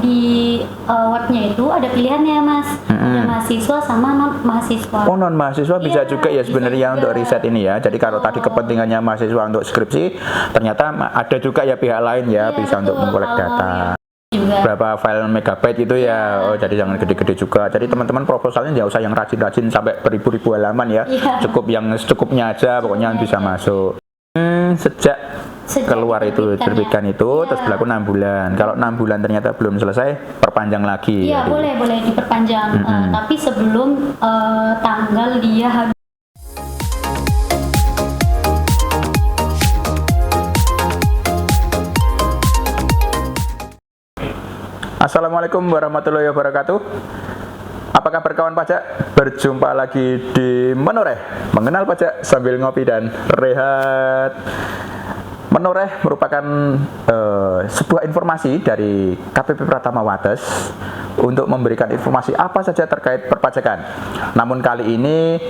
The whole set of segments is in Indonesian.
di webnya itu ada pilihannya Mas, ada mahasiswa sama non mahasiswa. Oh, non mahasiswa bisa Iya, juga ya sebenarnya bisa untuk juga. riset ini ya. Jadi kalau tadi kepentingannya mahasiswa untuk skripsi, ternyata ada juga ya pihak lain ya Iya, bisa untuk betul. mengkolek Kalau data. juga. Berapa file megabyte itu ya. Oh, jadi jangan gede-gede juga. Jadi teman-teman proposalnya nggak usah yang rajin-rajin sampai beribu-ribu halaman ya. Iya. Cukup yang secukupnya aja, pokoknya bisa masuk. Sejak keluar itu terbitkan itu terus berlaku 6 bulan. Kalau 6 bulan ternyata belum selesai, perpanjang lagi. Iya, Jadi, boleh diperpanjang. Tapi sebelum tanggal dia habis. Assalamualaikum warahmatullahi wabarakatuh. Apa kabar kawan pajak? Berjumpa lagi di Menoreh, mengenal pajak sambil ngopi dan rehat. Menoreh merupakan sebuah informasi dari KPP Pratama Wates untuk memberikan informasi apa saja terkait perpajakan. Namun kali ini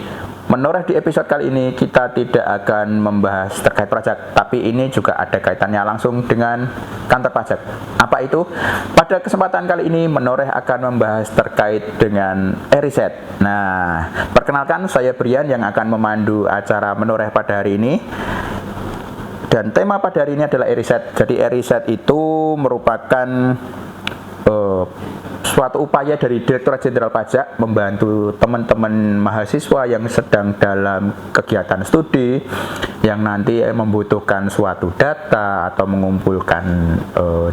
Menoreh di episode kali ini kita tidak akan membahas terkait pajak, tapi ini juga ada kaitannya langsung dengan kantor pajak. Apa itu? Pada kesempatan kali ini Menoreh akan membahas terkait dengan e-riset. Nah, perkenalkan saya Brian yang akan memandu acara Menoreh pada hari ini. Dan tema pada hari ini adalah e-riset. Jadi e-riset itu merupakan suatu upaya dari Direktorat Jenderal Pajak membantu teman-teman mahasiswa yang sedang dalam kegiatan studi yang nanti membutuhkan suatu data atau mengumpulkan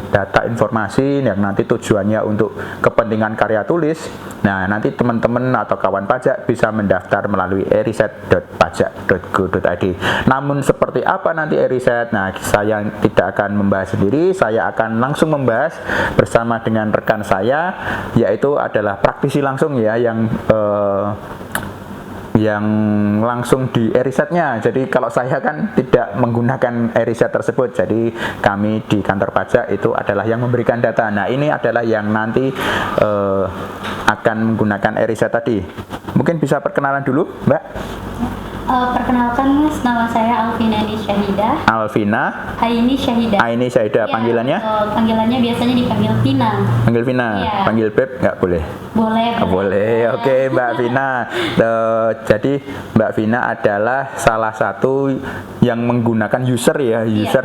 data informasi yang nanti tujuannya untuk kepentingan karya tulis. Nah, nanti teman-teman atau kawan pajak bisa mendaftar melalui eriset.pajak.go.id. Namun seperti apa nanti eriset? Nah, saya tidak akan membahas sendiri, saya akan langsung membahas bersama dengan rekan saya, yaitu adalah praktisi langsung ya yang langsung di e-risetnya. Jadi kalau saya kan tidak menggunakan e-riset tersebut. Jadi kami di kantor pajak itu adalah yang memberikan data. Nah, ini adalah yang nanti akan menggunakan e-riset tadi. Mungkin bisa perkenalan dulu, Mbak. Perkenalkan Mas, nama saya Alvina Aini Syahidah. Alvina Aini Syahidah. Aini Syahidah, Iya, panggilannya? Panggilannya biasanya dipanggil Vina. Panggil Vina. Iya. Panggil Beb nggak boleh? Boleh. Boleh. Oke, Mbak Vina. Jadi Mbak Vina adalah salah satu yang menggunakan user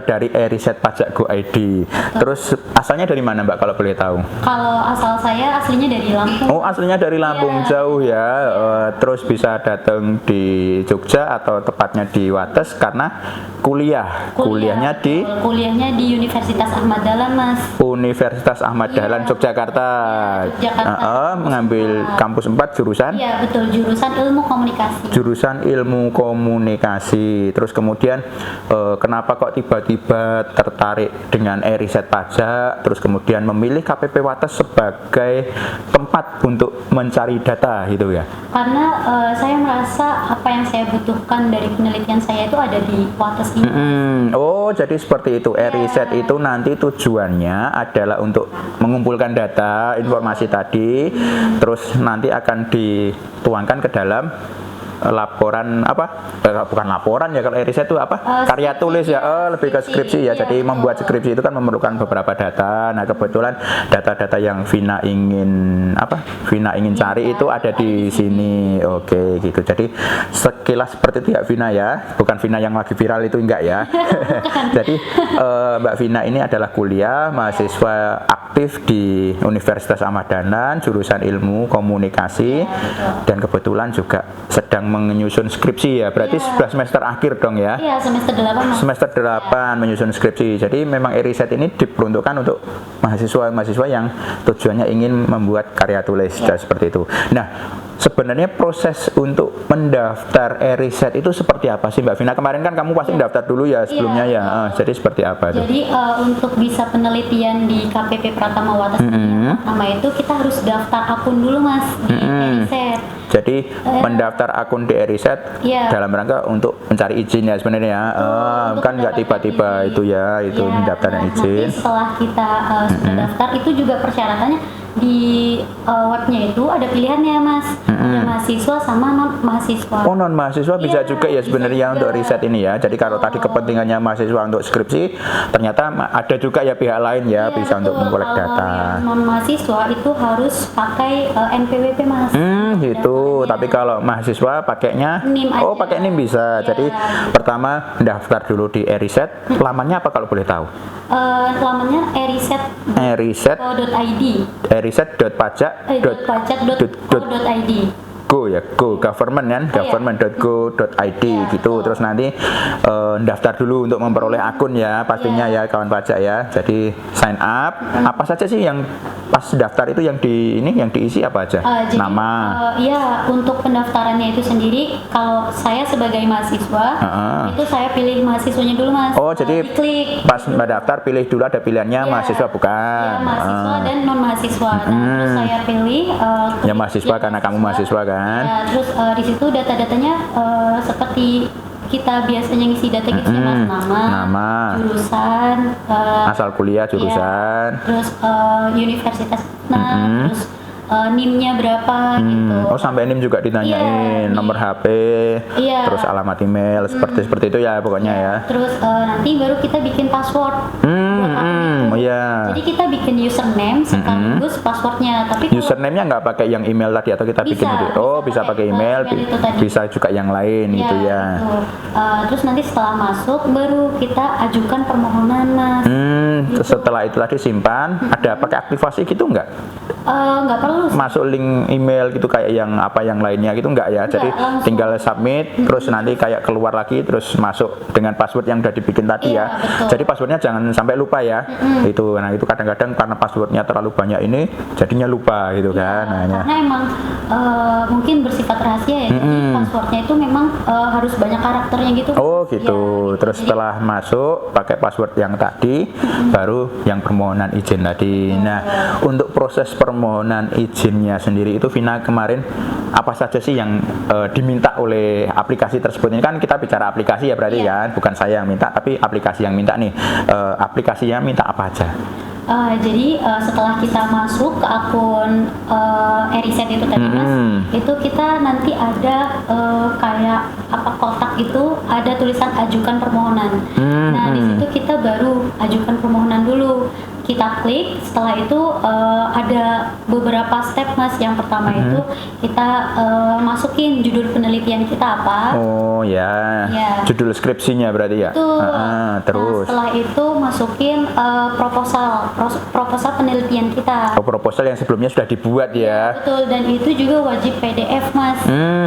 dari e-riset pajak Go ID. Terus asalnya dari mana, Mbak, kalau boleh tahu? Kalau asal saya aslinya dari Lampung. Oh, aslinya dari Lampung, Iya. jauh ya. Terus bisa datang di Jogja atau tepatnya di Wates karena kuliahnya di Universitas Ahmad Dahlan, Mas. Universitas Ahmad Dahlan Yogyakarta. Yogyakarta. Mengambil kampus 4 jurusan? Iya, betul, jurusan Ilmu Komunikasi. Jurusan Ilmu Komunikasi. Terus kemudian kenapa kok tiba-tiba tertarik dengan e-riset pajak, terus kemudian memilih KPP Wates sebagai tempat untuk mencari data gitu ya? Karena saya merasa apa yang saya butuhkan dari penelitian saya itu ada di Wates ini. Oh, jadi seperti itu. E-riset itu nanti tujuannya adalah untuk mengumpulkan data, informasi tadi, terus nanti akan dituangkan ke dalam laporan bukan laporan ya, kalau e-riset itu karya tulis ya, lebih ke skripsi ya. Jadi membuat skripsi itu kan memerlukan beberapa data. Nah, kebetulan data-data yang Vina ingin cari itu ada di sini. Oke, gitu. Jadi sekilas seperti itu ya Vina ya, bukan Vina yang lagi viral itu enggak ya. Jadi Mbak Vina ini adalah kuliah mahasiswa aktif di Universitas Ahmad Dahlan jurusan Ilmu Komunikasi, dan kebetulan juga sedang menyusun skripsi ya. Berarti sudah semester akhir dong ya? Iya, semester 8. Semester 8 menyusun skripsi. Jadi memang e-riset ini diperuntukkan untuk mahasiswa yang tujuannya ingin membuat karya tulis dan seperti itu. Nah, sebenarnya proses untuk mendaftar e-riset itu seperti apa sih, Mbak Vina? Kemarin kan kamu pasti mendaftar dulu ya sebelumnya ya. Jadi seperti apa itu? Jadi untuk bisa penelitian di KPP Pratama Wates pertama itu kita harus daftar akun dulu, Mas, di e-riset. Jadi mendaftar akun di e-riset dalam rangka untuk mencari izin ya sebenarnya. Kan nggak tiba-tiba itu ya, itu mendaftar izin. Nanti setelah kita sudah daftar, itu juga persyaratannya di webnya itu ada pilihannya mas, ada mahasiswa sama non mahasiswa. Oh, non mahasiswa bisa Iya, juga ya bisa sebenarnya juga. untuk riset ini ya. Jadi kalau tadi kepentingannya mahasiswa untuk skripsi, ternyata ada juga ya pihak lain ya Iya, bisa untuk betul. mengkolek Kalau data. yang non mahasiswa itu harus pakai NPWP mas. Gitu. Daftarnya. Tapi kalau mahasiswa pakainya, NIM oh aja. pakai NIM bisa. Iya. Jadi pertama daftar dulu di e-riset. Lamanya apa kalau boleh tahu? Lamanya eriset.id. e-riset.pajak.go .pajak.co.id. ya, go government kan, Oh, iya. government.go.id Iya, gitu. betul. Terus nanti daftar dulu untuk memperoleh akun ya, pastinya Iya. ya kawan pajak ya. Jadi sign up. Apa saja sih yang pas daftar itu yang diisi apa aja? Jadi, Nama. ya untuk pendaftarannya itu sendiri, kalau saya sebagai mahasiswa, itu saya pilih mahasiswanya dulu mas. Oh, jadi diklik. pas mendaftar pilih dulu ada pilihannya Iya. mahasiswa bukan? Iya, mahasiswa dan non mahasiswa. Nah, terus saya pilih Ya mahasiswa karena kamu mahasiswa kan? Ya, terus di situ data-datanya seperti kita biasanya ngisi data gitu ya mas, Nama. jurusan, Asal kuliah, jurusan. iya, terus universitas, terus NIM-nya berapa gitu. Oh sampai NIM juga ditanyain, Iya, nomor HP, Iya. terus alamat email, seperti itu ya pokoknya ya. Terus nanti baru kita bikin password. buat akun itu. Iya. Jadi kita bikin username sekaligus passwordnya. Tapi kalau Username-nya nggak pakai yang email tadi atau kita bikin Bisa, itu? Oh bisa bisa pakai pakai email, email itu tadi. bisa juga yang lain gitu ya. betul. Terus nanti setelah masuk baru kita ajukan permohonan mas. Terus setelah itu tadi simpan, ada pakai aktivasi gitu nggak? Nggak perlu sih. Masuk link email gitu kayak yang apa yang lainnya gitu nggak ya? Jadi langsung. tinggal submit, terus nanti kayak keluar lagi, terus masuk dengan password yang udah dibikin tadi Iya, ya. betul. Jadi passwordnya jangan sampai lupa ya. Itu, nah itu kadang-kadang karena passwordnya terlalu banyak ini, jadinya lupa gitu kan. Nah, ya. Karena emang mungkin bersifat rahasia ya. Jadi passwordnya itu memang harus banyak karakternya gitu. Oh gitu. Ya, Terus Jadi, setelah masuk pakai password yang tadi, baru yang permohonan izin tadi. Nah, untuk proses permohonan izinnya sendiri itu Vina kemarin apa saja sih yang diminta oleh aplikasi tersebut? Ini kan kita bicara aplikasi ya berarti Iya. kan, bukan saya yang minta tapi aplikasi yang minta nih. Aplikasinya minta apa aja? Jadi setelah kita masuk ke akun eriset itu tadi mas, itu kita nanti ada kayak apa kotak itu ada tulisan ajukan permohonan. Nah di situ kita baru ajukan permohonan dulu. Kita klik, setelah itu ada beberapa step mas. Yang pertama itu kita masukin judul penelitian kita apa. Oh ya, Ya. judul skripsinya berarti ya. Betul. Terus. Nah, setelah itu masukin proposal penelitian kita. Oh, proposal yang sebelumnya sudah dibuat ya. Betul, dan itu juga wajib PDF mas.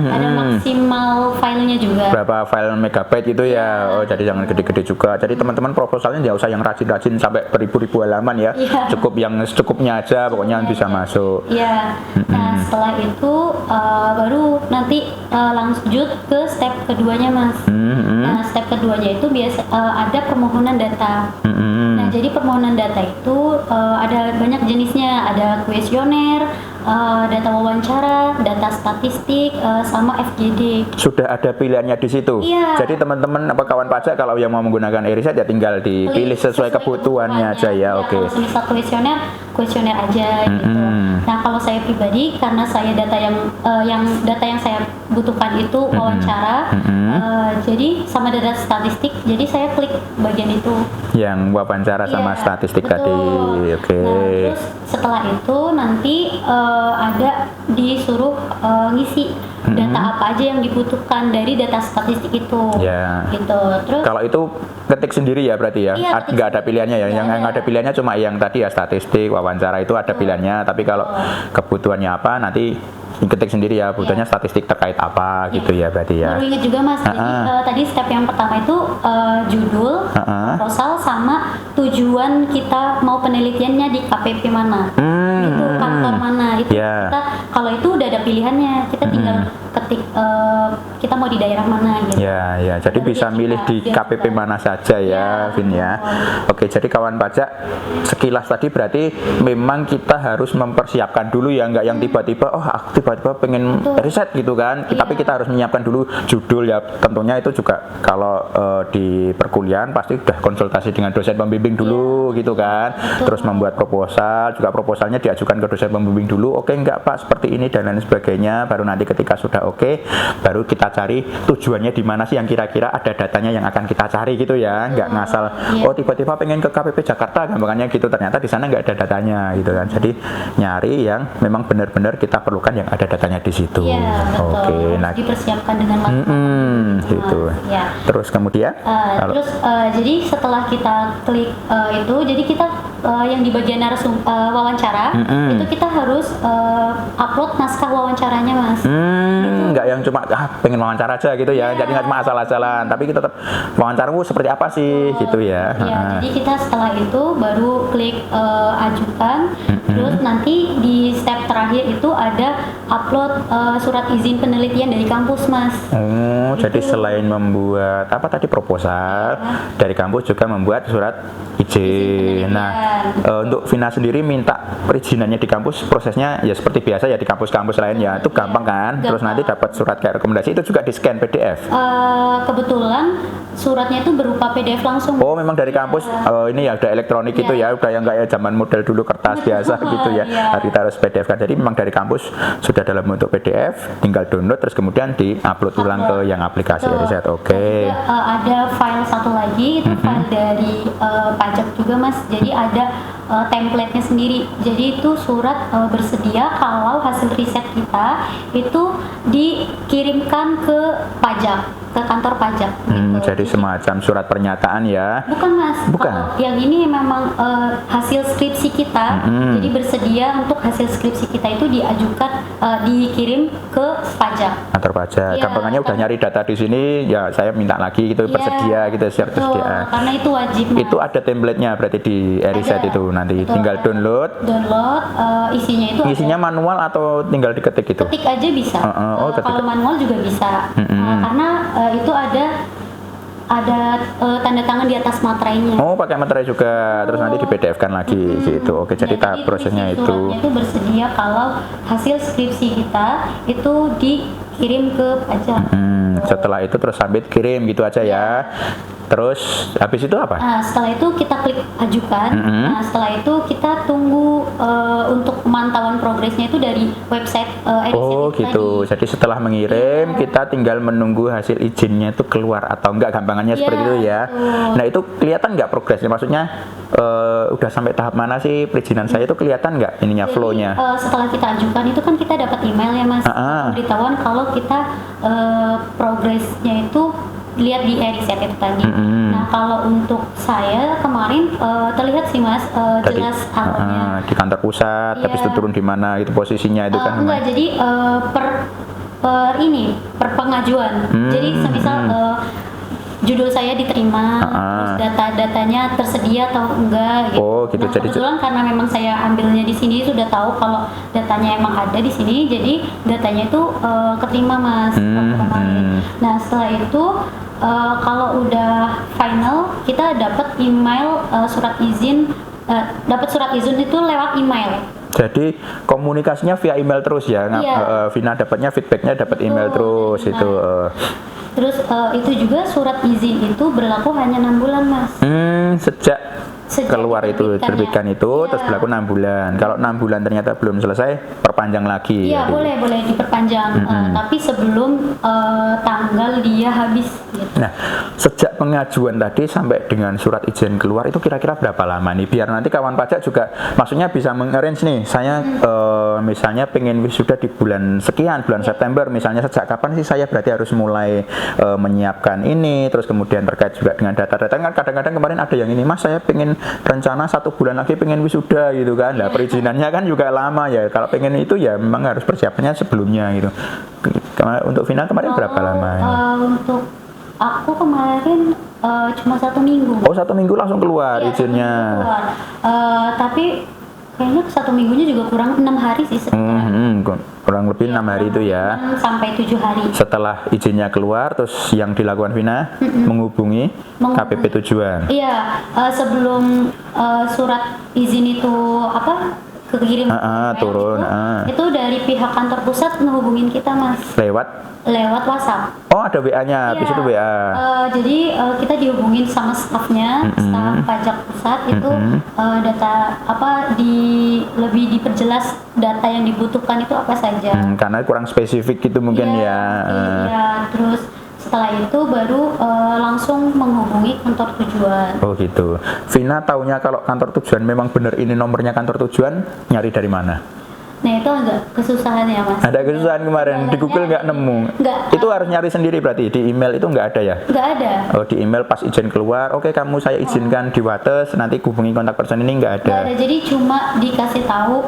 Ada maksimal filenya juga. Berapa file megabyte itu ya? Oh, jadi jangan gede-gede juga. Jadi teman-teman proposalnya nggak usah yang rajin-rajin sampai beribu-ribu halaman ya. Iya. Cukup yang secukupnya aja, pokoknya bisa masuk. Iya. Nah setelah itu baru nanti lanjut ke step keduanya mas. Nah step keduanya itu biasa ada permohonan data. Nah jadi permohonan data itu ada banyak jenisnya. Ada kuesioner, data wawancara, data statistik, sama FGD. Sudah ada pilihannya di situ. Iya. Jadi teman-teman apa kawan pajak kalau yang mau menggunakan e-riset ya tinggal dipilih sesuai kebutuhannya aja ya. Oke. Kalau misal kuesioner aja gitu. Nah kalau saya pribadi karena saya data yang saya butuhkan itu wawancara, jadi sama data statistik, jadi saya klik bagian itu. Yang wawancara sama Iya, statistik betul. tadi. Oke. Nah, terus setelah itu nanti ada disuruh ngisi data apa aja yang dibutuhkan dari data statistik itu. Ya. Gitu. Terus Kalau itu ketik sendiri ya berarti ya? Iya, ketik Nggak ada pilihannya ya? Yang ada. ada pilihannya cuma yang tadi ya statistik, wawancara itu ada pilihannya. Tapi kalau kebutuhannya apa nanti ketik sendiri ya, butuhnya statistik terkait apa gitu ya berarti ya. baru ingat juga mas, jadi tadi step yang pertama itu judul, proposal, sama tujuan kita mau penelitiannya di KPP mana, itu kantor mana, itu Ya. kita kalau itu udah ada pilihannya, kita tinggal ketik kita mau di daerah mana gitu. Ya, ya. Jadi Baru bisa dia milih di kita KPP mana saja ya, Vin ya. Oke, jadi kawan pajak sekilas tadi berarti memang kita harus mempersiapkan dulu ya, nggak yang tiba-tiba aku tiba-tiba pengen riset gitu kan. Tapi kita harus menyiapkan dulu judul ya. Tentunya itu juga kalau di perkuliahan pasti udah konsultasi dengan dosen pembimbing dulu gitu kan. Terus membuat proposal, juga proposalnya diajukan ke dosen pembimbing dulu. Oke, enggak Pak, seperti ini dan lain sebagainya. Baru nanti ketika sudah oke, baru kita cari tujuannya di mana sih yang kira-kira ada datanya yang akan kita cari gitu ya. Nggak ngasal tiba-tiba pengen ke KPP Jakarta gampangannya gitu, ternyata di sana nggak ada datanya gitu kan. Jadi nyari yang memang benar-benar kita perlukan yang ada datanya di situ. Oke, nah dipersiapkan dengan matang gitu. Terus kemudian jadi setelah kita klik itu, jadi kita yang di bagian wawancara itu kita harus upload naskah wawancaranya Mas. Nggak yang cuma pengen wawancara aja gitu ya. Jadi nggak cuma asal-asalan, tapi kita tetap wawancaramu seperti apa sih gitu ya. Jadi kita setelah itu baru klik ajukan, terus nanti di step terakhir itu ada upload surat izin penelitian dari kampus Mas. Jadi selain membuat apa tadi proposal dari kampus juga membuat surat izin. Nah, untuk Vina sendiri minta perizinannya di kampus, prosesnya ya seperti biasa ya di kampus-kampus lain ya, itu gampang kan? Terus nanti dapat surat kayak rekomendasi itu juga di scan PDF. Kebetulan suratnya itu berupa PDF langsung. Oh, memang dari kampus. Ini ya udah elektronik gitu ya, udah yang kayak zaman model dulu kertas biasa gitu ya. Kita harus PDF kan. Jadi memang dari kampus sudah dalam bentuk PDF, tinggal download terus kemudian di-upload ulang ke yang aplikasi riset. Oke. Ada file satu lagi itu file dari pajak juga Mas. Jadi ada template-nya sendiri. Jadi itu surat bersedia kalau hasil riset kita itu dikirimkan ke pajak, ke kantor pajak. Jadi semacam surat pernyataan ya? Bukan Mas. Bukan. Yang ini memang hasil skripsi kita. Jadi bersedia untuk hasil skripsi kita itu diajukan, dikirim ke pajak. Kantor pajak. Gampangannya udah nyari data di sini, ya saya minta lagi gitu, bersedia gitu, siap persediaan. Karena itu wajib. Mas. Itu ada template-nya berarti di riset itu nanti tinggal download. Isinya itu isinya manual atau tinggal diketik gitu? Ketik aja bisa. Kalau manual juga bisa. Karena itu ada tanda tangan di atas materainya. Oh, pakai materai juga. Terus nanti di PDF-kan lagi gitu. Oke, jadi tahap prosesnya itu. Suratnya itu bersedia kalau hasil skripsi kita itu dikirim ke pajak. Setelah itu terus submit kirim gitu aja ya. Terus habis itu apa? Setelah itu kita klik ajukan. Nah, setelah itu kita tunggu untuk pemantauan progresnya itu dari website Oh gitu. Tadi. Jadi setelah mengirim kita tinggal menunggu hasil izinnya itu keluar atau enggak, gampangannya seperti itu ya. Nah itu kelihatan nggak progresnya? Maksudnya udah sampai tahap mana sih perizinan saya itu kelihatan nggak ininya flow-nya? Setelah kita ajukan itu kan kita dapat email ya Mas. Pemberitahuan kalau kita progresnya itu lihat di riset itu tadi. Nah kalau untuk saya kemarin terlihat sih Mas jelas angkanya. Di kantor pusat, habis itu turun di mana itu posisinya itu kan? Enggak, jadi per pengajuan. Jadi semisal judul saya diterima, terus data-datanya tersedia atau enggak gitu. Oh gitu. Nah, Jadi kebetulan karena memang saya ambilnya di sini sudah tahu kalau datanya emang ada di sini, jadi datanya itu keterima Mas. Nah setelah itu kalau udah final kita dapat email surat izin, dapat surat izin itu lewat email. Jadi komunikasinya via email terus ya? Vina dapatnya feedbacknya dapat email terus itu. Terus itu juga surat izin itu berlaku hanya 6 bulan Mas. Sejak keluar itu terbitkan itu terus berlaku 6 bulan. Kalau 6 bulan ternyata belum selesai, perpanjang lagi. Iya, boleh diperpanjang, tapi sebelum tanggal dia habis gitu. Nah, sejak pengajuan tadi sampai dengan surat izin keluar itu kira-kira berapa lama nih? Biar nanti kawan pajak juga maksudnya bisa mengarrange nih. Saya misalnya pengen wisuda di bulan sekian, bulan September misalnya, sejak kapan sih saya berarti harus mulai menyiapkan ini, terus kemudian terkait juga dengan data-data. Kan kadang-kadang kemarin ada yang ini, Mas saya pengen rencana 1 bulan lagi pengen wisuda gitu kan. Nah perizinannya kan juga lama ya. Kalau pengen itu ya memang harus persiapannya sebelumnya gitu. Untuk Vina kemarin berapa lama? Untuk aku kemarin cuma 1 minggu. Oh 1 minggu langsung keluar izinnya. Tapi Kayaknya 1 minggunya juga kurang 6 hari sih sekitar. Kurang lebih 6 hari itu ya. 6 sampai 7 hari. Setelah izinnya keluar, terus yang dilakukan Vina menghubungi KPP tujuan. Iya, sebelum surat izin itu kekirim turun. itu dari pihak kantor pusat ngehubungin kita, Mas, lewat WhatsApp. Oh, ada WA-nya, habis itu WA. Jadi kita dihubungin sama stafnya, staf pajak pusat itu data lebih diperjelas data yang dibutuhkan itu apa saja. Karena kurang spesifik gitu mungkin ya. Iya, terus setelah itu baru langsung menghubungi kantor tujuan. Oh gitu. Vina taunya kalau kantor tujuan memang benar ini nomornya kantor tujuan, nyari dari mana? Nah itu agak kesusahan ya, Mas. Ada kesusahan kemarin, di Google nggak nemu. Itu harus nyari sendiri berarti, di email itu nggak ada ya? Nggak ada. Oh, di email pas izin keluar, oke kamu saya izinkan di Wates, nanti hubungi kontak person ini nggak ada? Nggak ada, jadi cuma dikasih tahu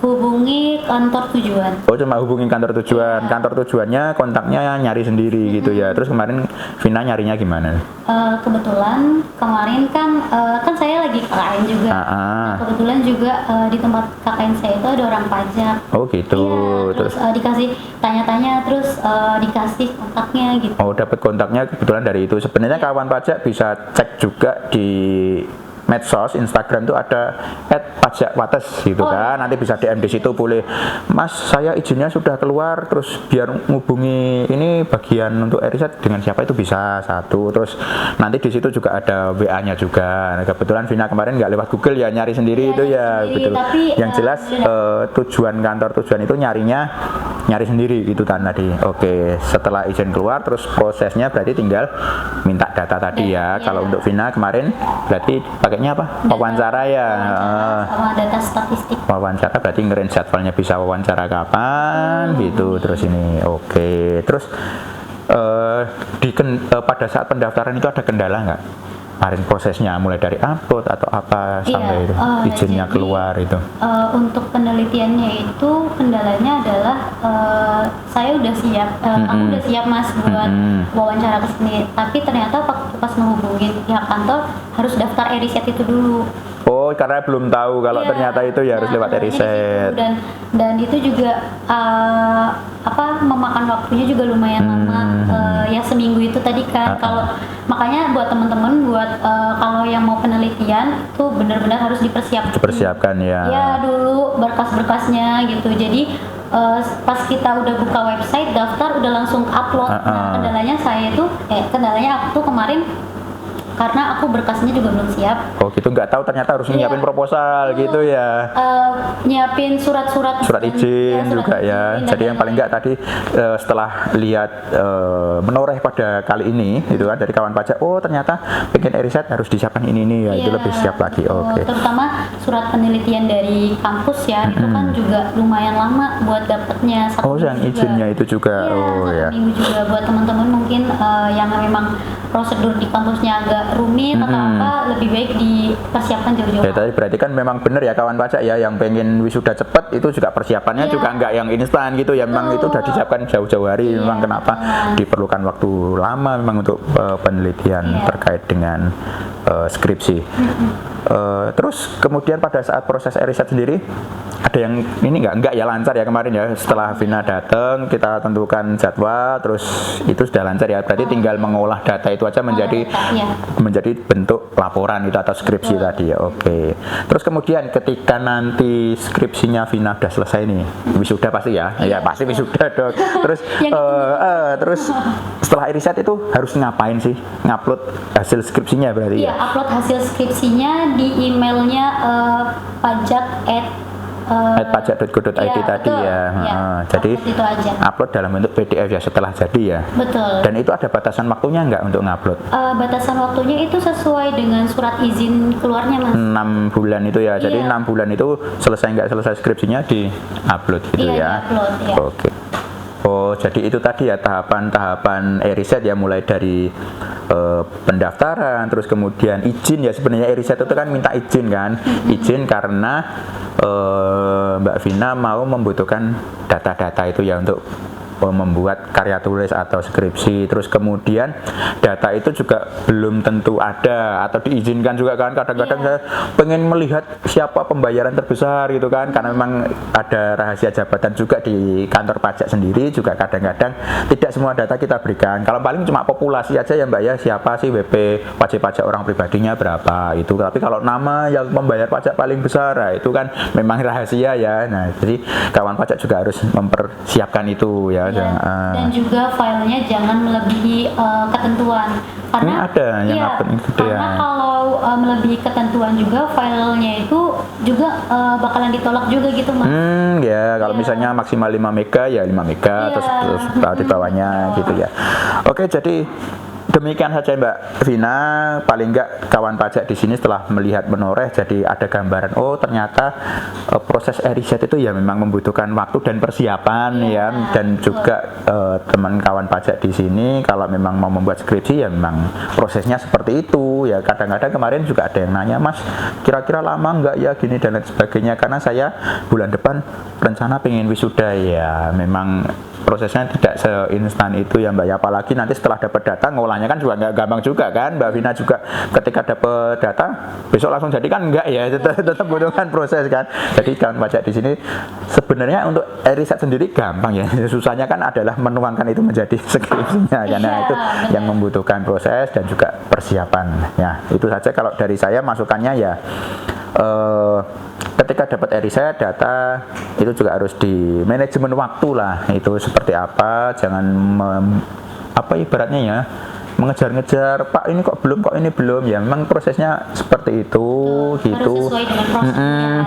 hubungi kantor tujuan. Oh, cuma hubungi kantor tujuan. Kantor tujuannya kontaknya nyari sendiri gitu ya. Terus kemarin Vina nyarinya gimana? Kebetulan kemarin kan saya lagi KKN juga. Kebetulan juga di tempat KKN saya itu ada orang pajak. Oh gitu. Iya, terus dikasih tanya-tanya, terus dikasih kontaknya gitu. Oh, dapat kontaknya kebetulan dari itu. Sebenarnya kawan pajak bisa cek juga di medsos, Instagram tuh ada @pajakwates gitu kan. Nanti bisa DM di situ, boleh Mas saya izinnya sudah keluar, terus biar ngubungi ini bagian untuk riset dengan siapa itu bisa satu. Terus nanti di situ juga ada WA-nya juga. Nah, kebetulan Vina kemarin nggak lewat Google ya, nyari sendiri itu ya sendiri, betul. tapi, yang jelas tujuan kantor tujuan itu nyari sendiri gitu kan tadi. Oke, setelah izin keluar terus prosesnya berarti tinggal minta data tadi ya. Kalau untuk Vina kemarin berarti pakainya apa? Wawancara ya. Sama data statistik. Wawancara berarti ngerange jadwalnya bisa wawancara kapan gitu. Terus ini oke. Terus pada saat pendaftaran itu ada kendala nggak? Kemarin prosesnya mulai dari upload atau apa sampai itu izinnya keluar itu. Untuk penelitiannya itu kendalanya adalah saya udah siap, aku udah siap Mas buat wawancara ke sini. Tapi ternyata pas menghubungin pihak kantor harus daftar e-riset itu dulu. Oh, karena belum tahu kalau ternyata itu ya harus lewat e-riset. Dan itu juga memakan waktunya juga lumayan lama. Ya seminggu itu tadi kan. Kalau makanya buat teman-teman kalau yang mau penelitian itu benar-benar harus dipersiapkan ya. Ya dulu berkas-berkasnya gitu. Jadi pas kita udah buka website daftar udah langsung upload. Nah, kendalanya aku tuh kemarin karena aku berkasnya juga belum siap. Oh gitu, nggak tahu ternyata harus nyiapin proposal gitu ya. Nyiapin surat izin juga ya. Jadi yang paling nggak tadi setelah lihat menoreh pada kali ini itu kan dari kawan pajak, oh ternyata pengen riset harus disiapkan ini ya, itu lebih siap lagi. Oke. Terutama surat penelitian dari kampus ya, itu kan juga lumayan lama buat dapatnya. Yang izinnya itu juga. Satu minggu juga buat teman-teman mungkin yang memang prosedur di kampusnya agak rumit atau apa, lebih baik dipersiapkan jauh-jauh. Ya, tadi berarti kan memang benar ya kawan pajak ya, yang pengen wisuda cepat itu juga persiapannya juga nggak yang instan gitu ya, memang itu udah disiapkan jauh-jauh hari. Memang kenapa diperlukan waktu lama memang untuk penelitian terkait dengan skripsi. Terus kemudian pada saat proses riset sendiri ada yang ini nggak ya lancar ya kemarin ya, setelah Vina datang kita tentukan jadwal terus itu sudah lancar ya, berarti tinggal mengolah data itu aja menjadi bentuk laporan itu atau skripsi tadi ya. Oke. Terus kemudian ketika nanti skripsinya Vina udah selesai nih, wisuda pasti ya, pasti wisuda dong. Terus terus setelah riset itu harus ngapain sih? Ngupload hasil skripsinya berarti ya? Upload hasil skripsinya di emailnya pajak.go.id tadi ya. Jadi upload dalam bentuk PDF ya setelah jadi ya. Betul. Dan itu ada batasan waktunya nggak untuk ngupload? Batasan waktunya itu sesuai dengan surat izin keluarnya Mas. 6 bulan itu ya. Jadi 6 bulan itu selesai nggak selesai skripsinya di upload gitu ya. Upload, ya. Oke. Oh, jadi itu tadi ya tahapan e-riset ya, mulai dari pendaftaran, terus kemudian izin ya. Sebenarnya e-riset itu kan minta izin kan, izin karena Mbak Vina mau membutuhkan data-data itu ya untuk membuat karya tulis atau skripsi. Terus kemudian data itu juga belum tentu ada atau diizinkan juga kan. Kadang-kadang saya pengen melihat siapa pembayaran terbesar gitu kan, karena memang ada rahasia jabatan juga di kantor pajak sendiri juga. Kadang-kadang tidak semua data kita berikan. Kalau paling cuma populasi aja ya Mbak ya, siapa sih WP wajib pajak orang pribadinya berapa itu. Tapi kalau nama yang membayar pajak paling besar, nah itu kan memang rahasia ya. Nah jadi kawan pajak juga harus mempersiapkan itu ya. Dan juga filenya jangan melebihi ketentuan, karena ini ada yang karena kalau melebihi ketentuan juga filenya itu juga bakalan ditolak juga gitu Mas. Ya kalau misalnya maksimal 5 mega ya 5 mega, terus di bawahnya gitu ya. Oke, jadi demikian saja Mbak Vina, paling enggak kawan pajak di sini setelah melihat Menoreh jadi ada gambaran, oh ternyata proses e-riset itu ya memang membutuhkan waktu dan persiapan ya. Dan juga teman kawan pajak di sini kalau memang mau membuat skripsi ya memang prosesnya seperti itu ya. Kadang-kadang kemarin juga ada yang nanya, Mas kira-kira lama enggak ya gini dan lain sebagainya, karena saya bulan depan rencana pengen wisuda ya. Memang prosesnya tidak seinstan itu ya Mbak ya, apalagi nanti setelah dapat data ngolahnya kan juga nggak gampang juga kan Mbak Vina juga. Ketika dapat data besok langsung jadi kan enggak ya, tetap butuhkan proses kan. Jadi kawan pajak di sini sebenarnya untuk e-riset sendiri gampang ya, susahnya kan adalah menuangkan itu menjadi skripsinya karena itu yang membutuhkan proses dan juga persiapan ya. Itu saja kalau dari saya masukannya ya. Ketika dapat e-riset data itu juga harus di manajemen waktu lah, itu seperti apa, jangan apa ibaratnya ya mengejar-ngejar, Pak ini kok ini belum ya. Memang prosesnya seperti itu gitu.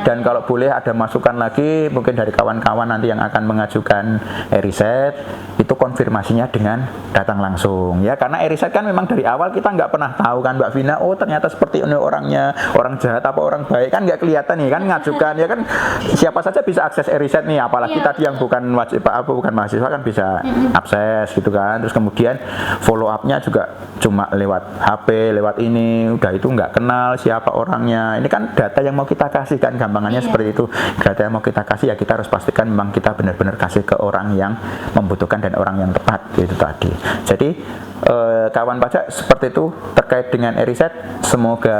Dan kalau boleh ada masukan lagi mungkin dari kawan-kawan nanti yang akan mengajukan e-riset, itu konfirmasinya dengan datang langsung ya, karena e-riset kan memang dari awal kita nggak pernah tahu kan Mbak Vina, oh ternyata seperti ini orangnya, orang jahat apa orang baik kan nggak kelihatan nih kan. Ngajukan ya kan siapa saja bisa akses e-riset nih, apalagi tadi yang bukan mahasiswa kan bisa akses gitu kan. Terus kemudian follow up-nya juga cuma lewat HP, lewat ini, udah itu nggak kenal siapa orangnya. Ini kan data yang mau kita kasih kan, gampangannya seperti itu. Data yang mau kita kasih ya kita harus pastikan memang kita benar-benar kasih ke orang yang membutuhkan dan orang yang tepat itu tadi. Jadi kawan pajak seperti itu terkait dengan e-riset. Semoga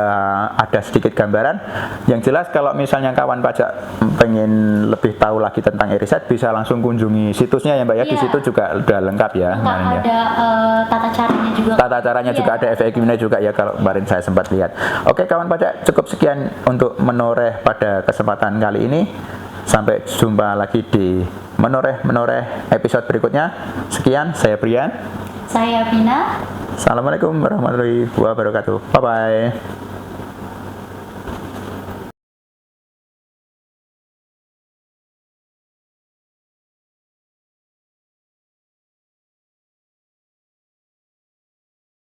ada sedikit gambaran. Yang jelas kalau misalnya kawan pajak pengen lebih tahu lagi tentang e-riset bisa langsung kunjungi situsnya ya Mbak ya. Di situ juga udah lengkap ya. Ada tata caranya juga. Tata caranya juga ada, FAQ-nya juga ya kalau kemarin saya sempat lihat. Oke kawan pajak, cukup sekian untuk Menoreh pada kesempatan kali ini. Sampai jumpa lagi di Menoreh episode berikutnya. Sekian, saya Brian. Saya Vina. Assalamualaikum warahmatullahi wabarakatuh. Bye bye.